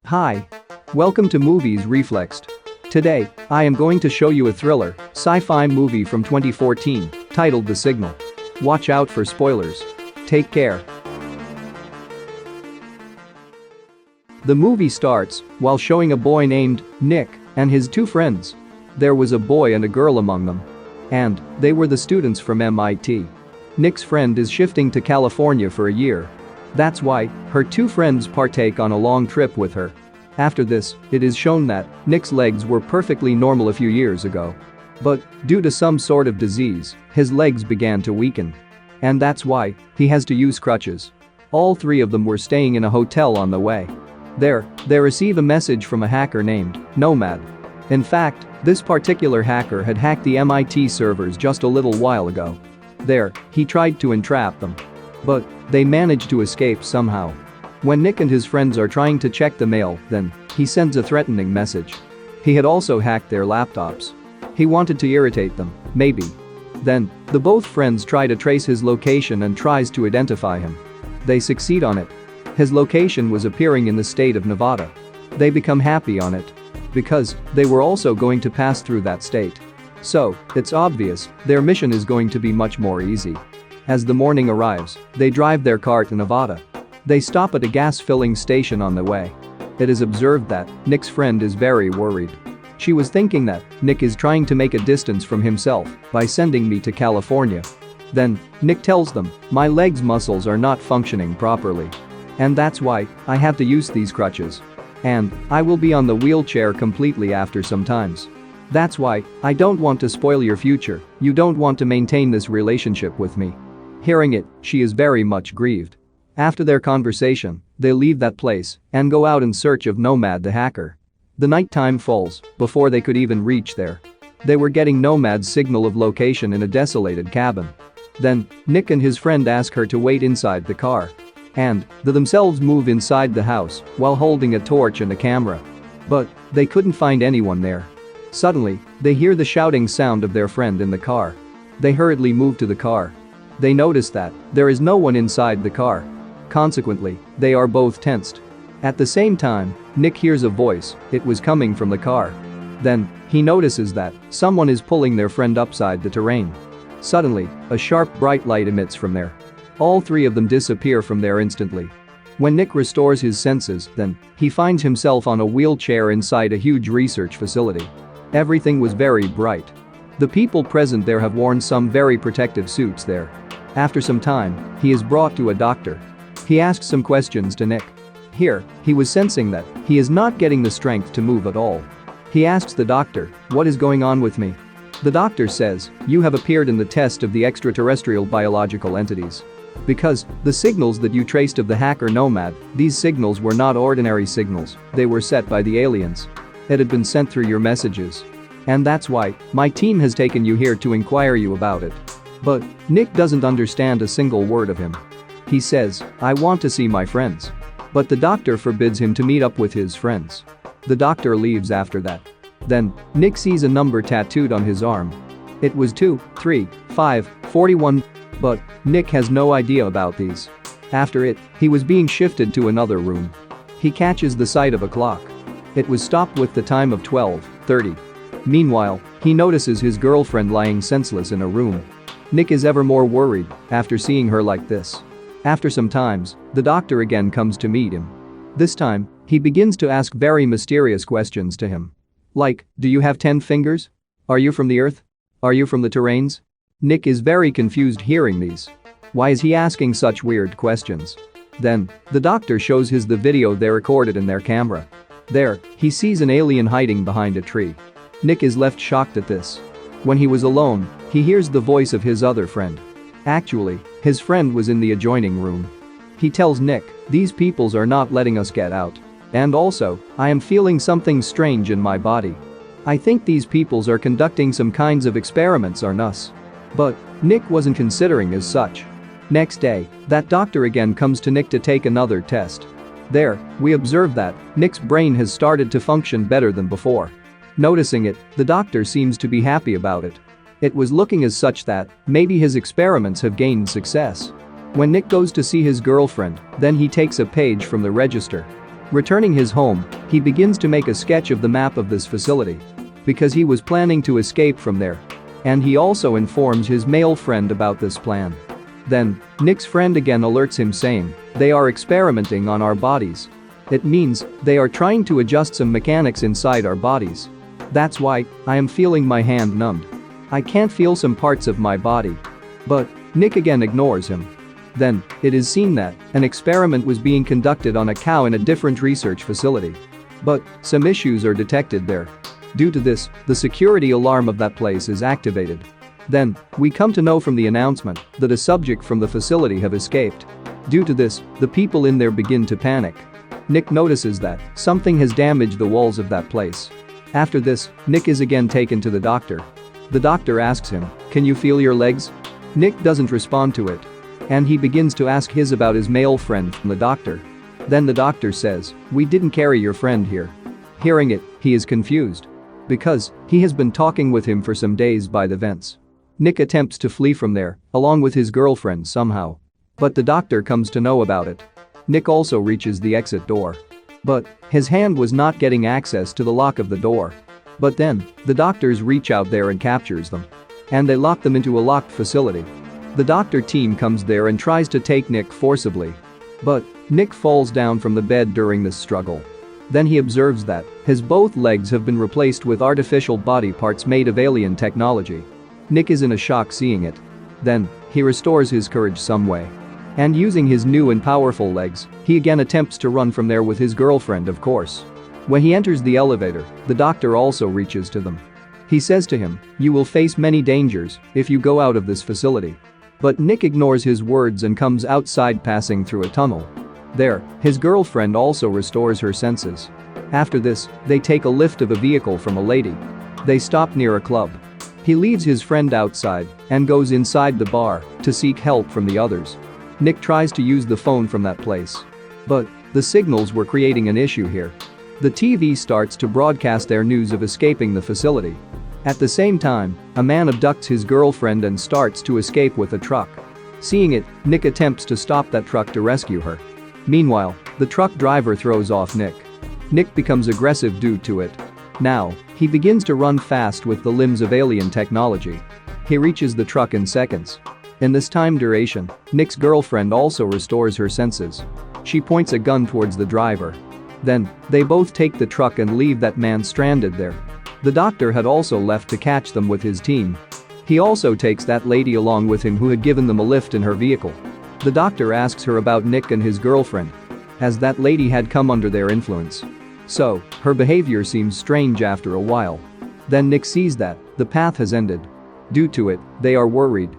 Hi. Welcome to Movies Reflexed. Today, I am going to show you a thriller, sci-fi movie from 2014, titled The Signal. Watch out for spoilers. Take care. The movie starts while showing a boy named Nick and his two friends. There was a boy and a girl among them. And they were the students from MIT. Nick's friend is shifting to California for a year. That's why her two friends partake on a long trip with her. After this, it is shown that Nick's legs were perfectly normal a few years ago. But due to some sort of disease, his legs began to weaken. And that's why he has to use crutches. All three of them were staying in a hotel on the way. They receive a message from a hacker named Nomad. In fact, this particular hacker had hacked the MIT servers just a little while ago. He tried to entrap them. But they managed to escape somehow. When Nick and his friends are trying to check the mail, then he sends a threatening message. He had also hacked their laptops. He wanted to irritate them, maybe. Then, the both friends try to trace his location and tries to identify him. They succeed on it. His location was appearing in the state of Nevada. They become happy on it. Because they were also going to pass through that state. So, it's obvious, their mission is going to be much more easy. As the morning arrives, they drive their car to Nevada. They stop at a gas filling station on the way. It is observed that Nick's friend is very worried. She was thinking that Nick is trying to make a distance from himself by sending me to California. Then, Nick tells them, my legs muscles are not functioning properly. And that's why I have to use these crutches. And I will be on the wheelchair completely after some times. That's why I don't want to spoil your future. You don't want to maintain this relationship with me. Hearing it, she is very much grieved. After their conversation, they leave that place and go out in search of Nomad the hacker. The nighttime falls before they could even reach there. They were getting Nomad's signal of location in a desolated cabin. Then, Nick and his friend ask her to wait inside the car. And they themselves move inside the house while holding a torch and a camera. But they couldn't find anyone there. Suddenly, they hear the shouting sound of their friend in the car. They hurriedly move to the car. They notice that there is no one inside the car. Consequently, they are both tensed. At the same time, Nick hears a voice. It was coming from the car. Then, he notices that someone is pulling their friend upside the terrain. Suddenly, a sharp bright light emits from there. All three of them disappear from there instantly. When Nick restores his senses, then he finds himself on a wheelchair inside a huge research facility. Everything was very bright. The people present there have worn some very protective suits there. After some time, he is brought to a doctor. He asks some questions to Nick. Here, he was sensing that he is not getting the strength to move at all. He asks the doctor, what is going on with me? The doctor says, you have appeared in the test of the extraterrestrial biological entities. Because the signals that you traced of the hacker Nomad, these signals were not ordinary signals, they were set by the aliens. It had been sent through your messages. And that's why my team has taken you here to inquire you about it. But Nick doesn't understand a single word of him. He says, I want to see my friends. But the doctor forbids him to meet up with his friends. The doctor leaves after that. Then, Nick sees a number tattooed on his arm. It was 2, 3, 5, 41. But Nick has no idea about these. After it, he was being shifted to another room. He catches the sight of a clock. It was stopped with the time of 12:30. Meanwhile, he notices his girlfriend lying senseless in a room. Nick is ever more worried after seeing her like this. After some times, the doctor again comes to meet him. This time, he begins to ask very mysterious questions to him. Like, do you have 10 fingers? Are you from the earth? Are you from the terrains? Nick is very confused hearing these. Why is he asking such weird questions? Then, the doctor shows his the video they recorded in their camera. There, he sees an alien hiding behind a tree. Nick is left shocked at this. When he was alone, he hears the voice of his other friend. Actually, his friend was in the adjoining room. He tells Nick, these peoples are not letting us get out. And also, I am feeling something strange in my body. I think these peoples are conducting some kinds of experiments on us. But Nick wasn't considering as such. Next day, that doctor again comes to Nick to take another test. There, we observe that Nick's brain has started to function better than before. Noticing it, the doctor seems to be happy about it. It was looking as such that maybe his experiments have gained success. When Nick goes to see his girlfriend, then he takes a page from the register. Returning his home, he begins to make a sketch of the map of this facility because he was planning to escape from there. And he also informs his male friend about this plan. Then, Nick's friend again alerts him saying, "They are experimenting on our bodies. It means they are trying to adjust some mechanics inside our bodies. That's why I am feeling my hand numbed. I can't feel some parts of my body." But Nick again ignores him. Then, it is seen that an experiment was being conducted on a cow in a different research facility. But some issues are detected there. Due to this, the security alarm of that place is activated. Then, we come to know from the announcement that a subject from the facility have escaped. Due to this, the people in there begin to panic. Nick notices that something has damaged the walls of that place. After this, Nick is again taken to the doctor. The doctor asks him, "Can you feel your legs?" Nick doesn't respond to it. And he begins to ask his about his male friend from the doctor. Then the doctor says, "We didn't carry your friend here." Hearing it, he is confused because he has been talking with him for some days by the vents. Nick attempts to flee from there, along with his girlfriend somehow. But the doctor comes to know about it. Nick also reaches the exit door. But his hand was not getting access to the lock of the door. But then, the doctors reach out there and captures them. And they lock them into a locked facility. The doctor team comes there and tries to take Nick forcibly. But Nick falls down from the bed during this struggle. Then he observes that his both legs have been replaced with artificial body parts made of alien technology. Nick is in a shock seeing it. Then, he restores his courage some way. And using his new and powerful legs, he again attempts to run from there with his girlfriend, of course. When he enters the elevator, the doctor also reaches to them. He says to him, "You will face many dangers if you go out of this facility." But Nick ignores his words and comes outside passing through a tunnel. There, his girlfriend also restores her senses. After this, they take a lift of a vehicle from a lady. They stop near a club. He leaves his friend outside and goes inside the bar to seek help from the others. Nick tries to use the phone from that place. But the signals were creating an issue here. The TV starts to broadcast their news of escaping the facility. At the same time, a man abducts his girlfriend and starts to escape with a truck. Seeing it, Nick attempts to stop that truck to rescue her. Meanwhile, the truck driver throws off Nick. Nick becomes aggressive due to it. Now, he begins to run fast with the limbs of alien technology. He reaches the truck in seconds. In this time duration, Nick's girlfriend also restores her senses. She points a gun towards the driver. Then, they both take the truck and leave that man stranded there. The doctor had also left to catch them with his team. He also takes that lady along with him who had given them a lift in her vehicle. The doctor asks her about Nick and his girlfriend, as that lady had come under their influence. So, her behavior seems strange after a while. Then Nick sees that the path has ended. Due to it, they are worried.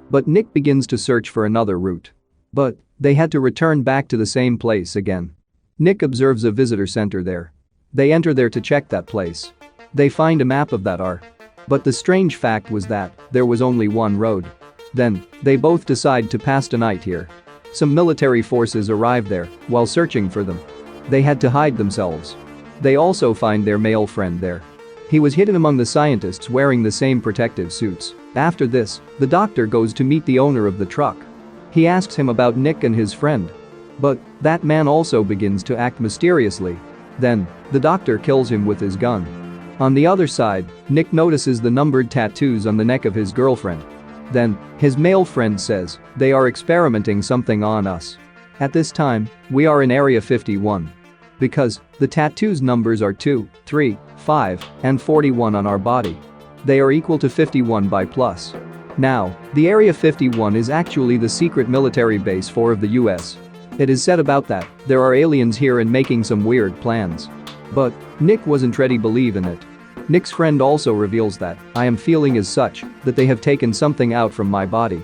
But Nick begins to search for another route. But they had to return back to the same place again. Nick observes a visitor center there. They enter there to check that place. They find a map of that art. But the strange fact was that there was only one road. Then, they both decide to pass the night here. Some military forces arrive there while searching for them. They had to hide themselves. They also find their male friend there. He was hidden among the scientists wearing the same protective suits. After this, the doctor goes to meet the owner of the truck. He asks him about Nick and his friend. But that man also begins to act mysteriously. Then, the doctor kills him with his gun. On the other side, Nick notices the numbered tattoos on the neck of his girlfriend. Then, his male friend says, "They are experimenting something on us. At this time, we are in Area 51. Because the tattoos numbers are 2, 3, 5, and 41 on our body. They are equal to 51 by plus." Now, the Area 51 is actually the secret military base for of the US. It is said about that there are aliens here and making some weird plans. But Nick wasn't ready to believe in it. Nick's friend also reveals that I am feeling as such that they have taken something out from my body.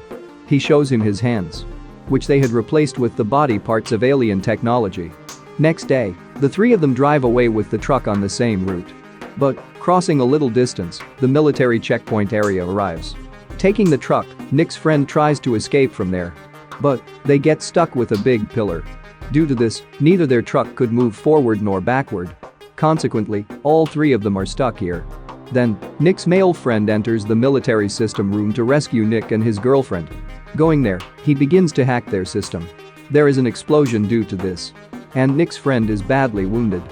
He shows him his hands, which they had replaced with the body parts of alien technology. Next day, the three of them drive away with the truck on the same route. But, crossing a little distance, the military checkpoint area arrives. Taking the truck, Nick's friend tries to escape from there. But they get stuck with a big pillar. Due to this, neither their truck could move forward nor backward. Consequently, all three of them are stuck here. Then, Nick's male friend enters the military system room to rescue Nick and his girlfriend. Going there, he begins to hack their system. There is an explosion due to this. and Nick's friend is badly wounded.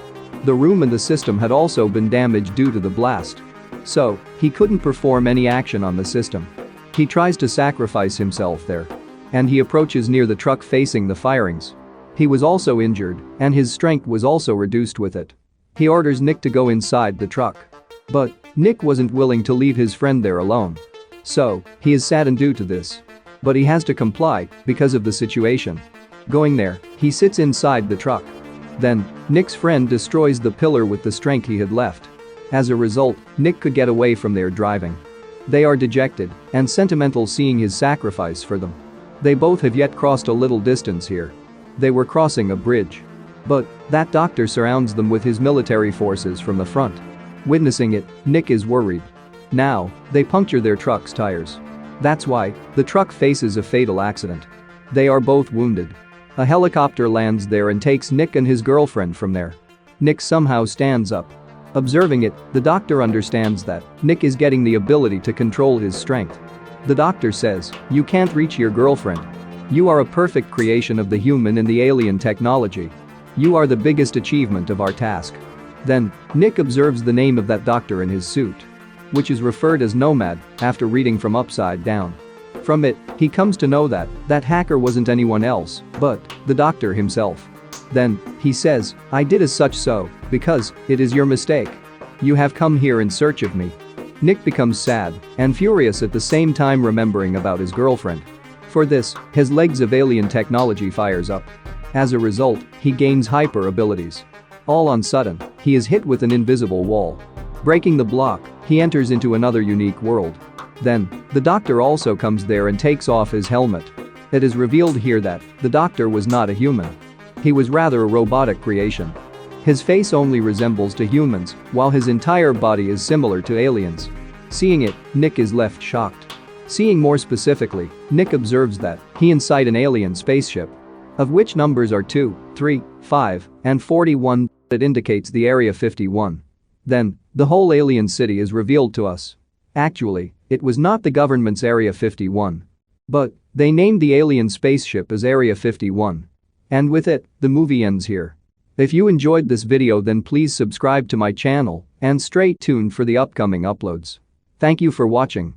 The room and the system had also been damaged due to the blast. So, he couldn't perform any action on the system. He tries to sacrifice himself there. And he approaches near the truck facing the firings. He was also injured, and his strength was also reduced with it. He orders Nick to go inside the truck. But Nick wasn't willing to leave his friend there alone. So, he is saddened due to this. But he has to comply because of the situation. Going there, he sits inside the truck. Then, Nick's friend destroys the pillar with the strength he had left. As a result, Nick could get away from their driving. They are dejected and sentimental seeing his sacrifice for them. They both have yet crossed a little distance here. They were crossing a bridge. But that doctor surrounds them with his military forces from the front. Witnessing it, Nick is worried. Now, they puncture their truck's tires. That's why the truck faces a fatal accident. They are both wounded. A helicopter lands there and takes Nick and his girlfriend from there. Nick somehow stands up. Observing it, the doctor understands that Nick is getting the ability to control his strength. The doctor says, "You can't reach your girlfriend. You are a perfect creation of the human and the alien technology. You are the biggest achievement of our task." Then, Nick observes the name of that doctor in his suit, which is referred as Nomad after reading from Upside Down. From it, he comes to know that hacker wasn't anyone else but the doctor himself. Then, he says, "I did as such so because it is your mistake. You have come here in search of me." Nick becomes sad and furious at the same time remembering about his girlfriend. For this, his legs of alien technology fires up. As a result, he gains hyper abilities. All on sudden, he is hit with an invisible wall. Breaking the block, he enters into another unique world. Then, the doctor also comes there and takes off his helmet. It is revealed here that the doctor was not a human. He was rather a robotic creation. His face only resembles to humans, while his entire body is similar to aliens. Seeing it, Nick is left shocked. Seeing more specifically, Nick observes that he inside an alien spaceship, of which numbers are 2, 3, 5, and 41 that indicates the Area 51. Then, the whole alien city is revealed to us. Actually, it was not the government's Area 51. But they named the alien spaceship as Area 51. And with it, the movie ends here. If you enjoyed this video then please subscribe to my channel and stay tuned for the upcoming uploads. Thank you for watching.